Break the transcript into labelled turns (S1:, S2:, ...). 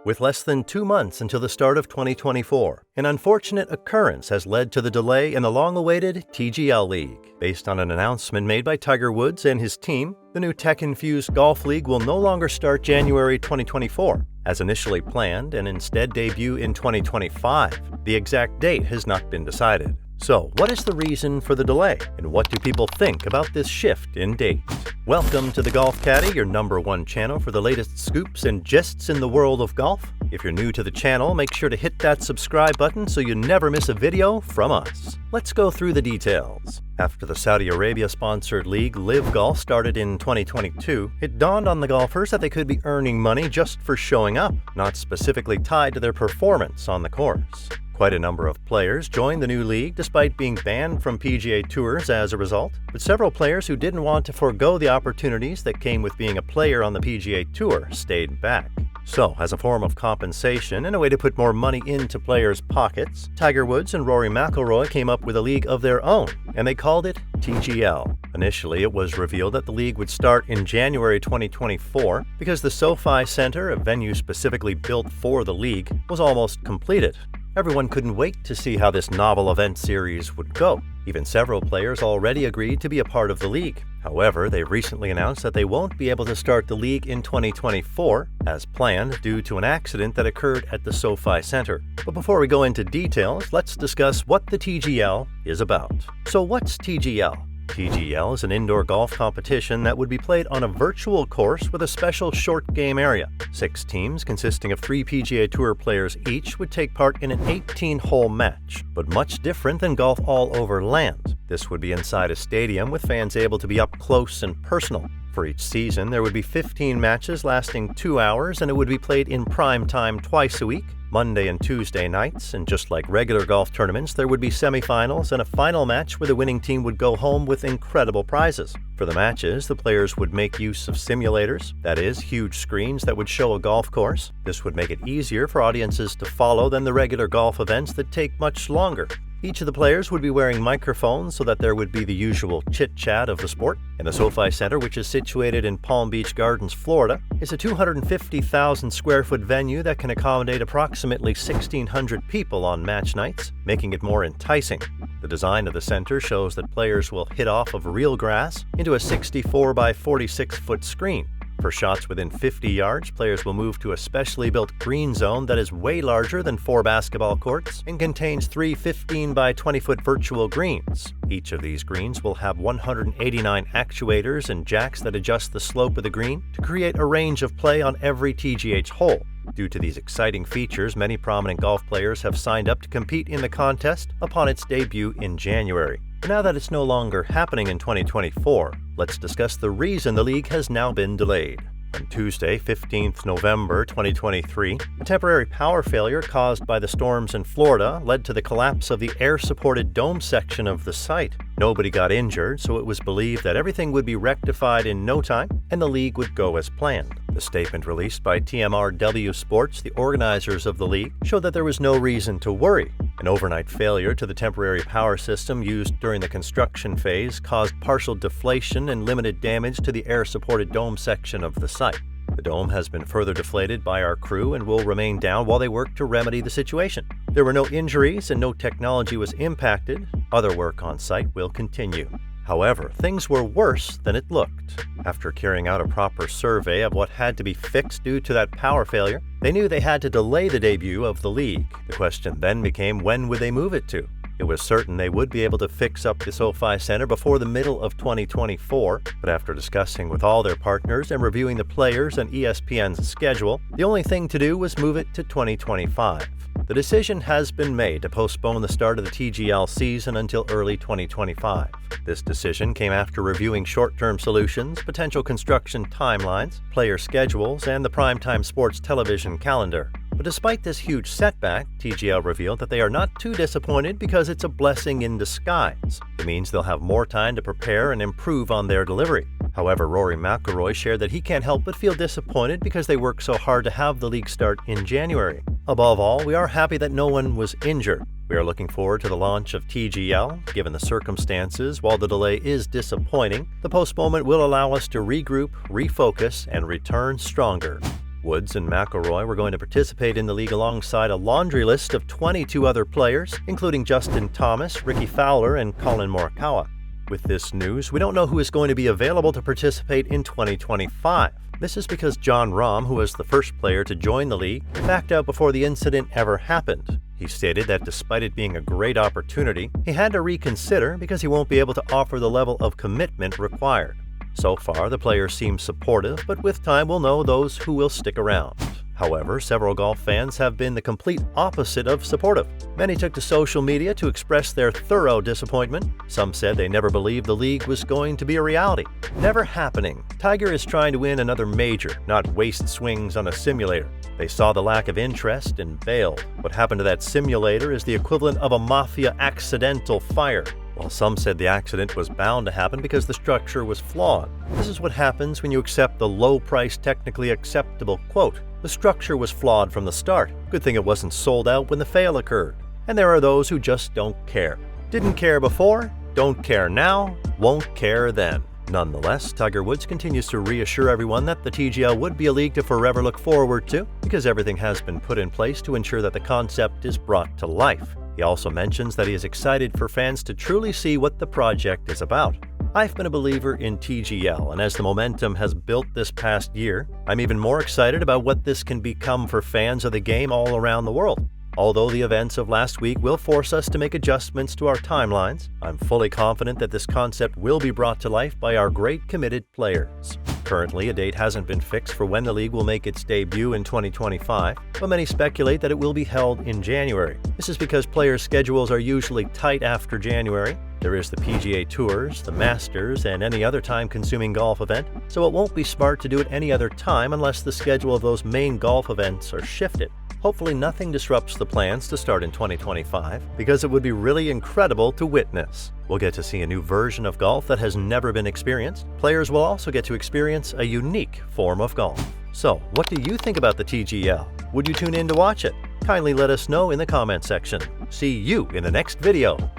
S1: With less than 2 months until the start of 2024, an unfortunate occurrence has led to the delay in the long-awaited TGL League. Based on an announcement made by Tiger Woods and his team, the new tech-infused golf league will no longer start January 2024, as initially planned, and instead debut in 2025. The exact date has not been decided. So, what is the reason for the delay, and what do people think about this shift in date? Welcome to the Golf Caddy, your #1 channel for the latest scoops and gists in the world of golf. If you're new to the channel, make sure to hit that subscribe button so you never miss a video from us. Let's go through the details. After the Saudi Arabia-sponsored league LIV Golf started in 2022, it dawned on the golfers that they could be earning money just for showing up, not specifically tied to their performance on the course. Quite a number of players joined the new league despite being banned from PGA Tours as a result, but several players who didn't want to forego the opportunities that came with being a player on the PGA Tour stayed back. So, as a form of compensation and a way to put more money into players' pockets, Tiger Woods and Rory McIlroy came up with a league of their own, and they called it TGL. Initially, it was revealed that the league would start in January 2024 because the SoFi Center, a venue specifically built for the league, was almost completed. Everyone couldn't wait to see how this novel event series would go. Even several players already agreed to be a part of the league. However, they recently announced that they won't be able to start the league in 2024 as planned due to an accident that occurred at the SoFi Center. But before we go into details, let's discuss what the TGL is about. So what's TGL? TGL is an indoor golf competition that would be played on a virtual course with a special short game area. 6 teams consisting of 3 PGA Tour players each would take part in an 18-hole match, but much different than golf all over land. This would be inside a stadium with fans able to be up close and personal. For each season, there would be 15 matches lasting 2 hours, and it would be played in prime time twice a week, Monday and Tuesday nights, and just like regular golf tournaments, there would be semifinals and a final match where the winning team would go home with incredible prizes. For the matches, the players would make use of simulators, that is, huge screens that would show a golf course. This would make it easier for audiences to follow than the regular golf events that take much longer. Each of the players would be wearing microphones so that there would be the usual chit-chat of the sport. And the SoFi Center, which is situated in Palm Beach Gardens, Florida, is a 250,000 square foot venue that can accommodate approximately 1,600 people on match nights, making it more enticing. The design of the center shows that players will hit off of real grass into a 64 by 46 foot screen. For shots within 50 yards, players will move to a specially built green zone that is way larger than 4 basketball courts and contains 3 15 by 20-foot virtual greens. Each of these greens will have 189 actuators and jacks that adjust the slope of the green to create a range of play on every TGH hole. Due to these exciting features, many prominent golf players have signed up to compete in the contest upon its debut in January. Now that it's no longer happening in 2024, let's discuss the reason the league has now been delayed. On Tuesday, 15th November 2023, a temporary power failure caused by the storms in Florida led to the collapse of the air-supported dome section of the site. Nobody got injured, so it was believed that everything would be rectified in no time and the league would go as planned. The statement released by TMRW Sports, the organizers of the league, showed that there was no reason to worry. An overnight failure to the temporary power system used during the construction phase caused partial deflation and limited damage to the air-supported dome section of the site. The dome has been further deflated by our crew and will remain down while they work to remedy the situation. There were no injuries and no technology was impacted. Other work on site will continue. However, things were worse than it looked. After carrying out a proper survey of what had to be fixed due to that power failure, they knew they had to delay the debut of the league. The question then became, when would they move it to? It was certain they would be able to fix up the SoFi Center before the middle of 2024, but after discussing with all their partners and reviewing the players and ESPN's schedule, the only thing to do was move it to 2025. The decision has been made to postpone the start of the TGL season until early 2025. This decision came after reviewing short-term solutions, potential construction timelines, player schedules, and the primetime sports television calendar. But despite this huge setback, TGL revealed that they are not too disappointed because it's a blessing in disguise. It means they'll have more time to prepare and improve on their delivery. However, Rory McIlroy shared that he can't help but feel disappointed because they worked so hard to have the league start in January. Above all, we are happy that no one was injured. We are looking forward to the launch of TGL. Given the circumstances, while the delay is disappointing, the postponement will allow us to regroup, refocus, and return stronger. Woods and McIlroy were going to participate in the league alongside a laundry list of 22 other players, including Justin Thomas, Rickie Fowler, and Collin Morikawa. With this news, we don't know who is going to be available to participate in 2025. This is because Jon Rahm, who was the first player to join the league, backed out before the incident ever happened. He stated that despite it being a great opportunity, he had to reconsider because he won't be able to offer the level of commitment required. So far, the players seem supportive, but with time we'll know those who will stick around. However, several golf fans have been the complete opposite of supportive. Many took to social media to express their thorough disappointment. Some said they never believed the league was going to be a reality. Never happening. Tiger is trying to win another major, not waste swings on a simulator. They saw the lack of interest and bailed. What happened to that simulator is the equivalent of a mafia accidental fire. While some said the accident was bound to happen because the structure was flawed. This is what happens when you accept the low-price, technically acceptable quote. The structure was flawed from the start. Good thing it wasn't sold out when the fail occurred. And there are those who just don't care. Didn't care before, don't care now, won't care then. Nonetheless, Tiger Woods continues to reassure everyone that the TGL would be a league to forever look forward to, because everything has been put in place to ensure that the concept is brought to life. He also mentions that he is excited for fans to truly see what the project is about. I've been a believer in TGL, and as the momentum has built this past year, I'm even more excited about what this can become for fans of the game all around the world. Although the events of last week will force us to make adjustments to our timelines, I'm fully confident that this concept will be brought to life by our great committed players. Currently, a date hasn't been fixed for when the league will make its debut in 2025, but many speculate that it will be held in January. This is because players' schedules are usually tight after January. There is the PGA Tours, the Masters, and any other time-consuming golf event, so it won't be smart to do it any other time unless the schedule of those main golf events are shifted. Hopefully nothing disrupts the plans to start in 2025, because it would be really incredible to witness. We'll get to see a new version of golf that has never been experienced. Players will also get to experience a unique form of golf. So, what do you think about the TGL? Would you tune in to watch it? Kindly let us know in the comment section. See you in the next video.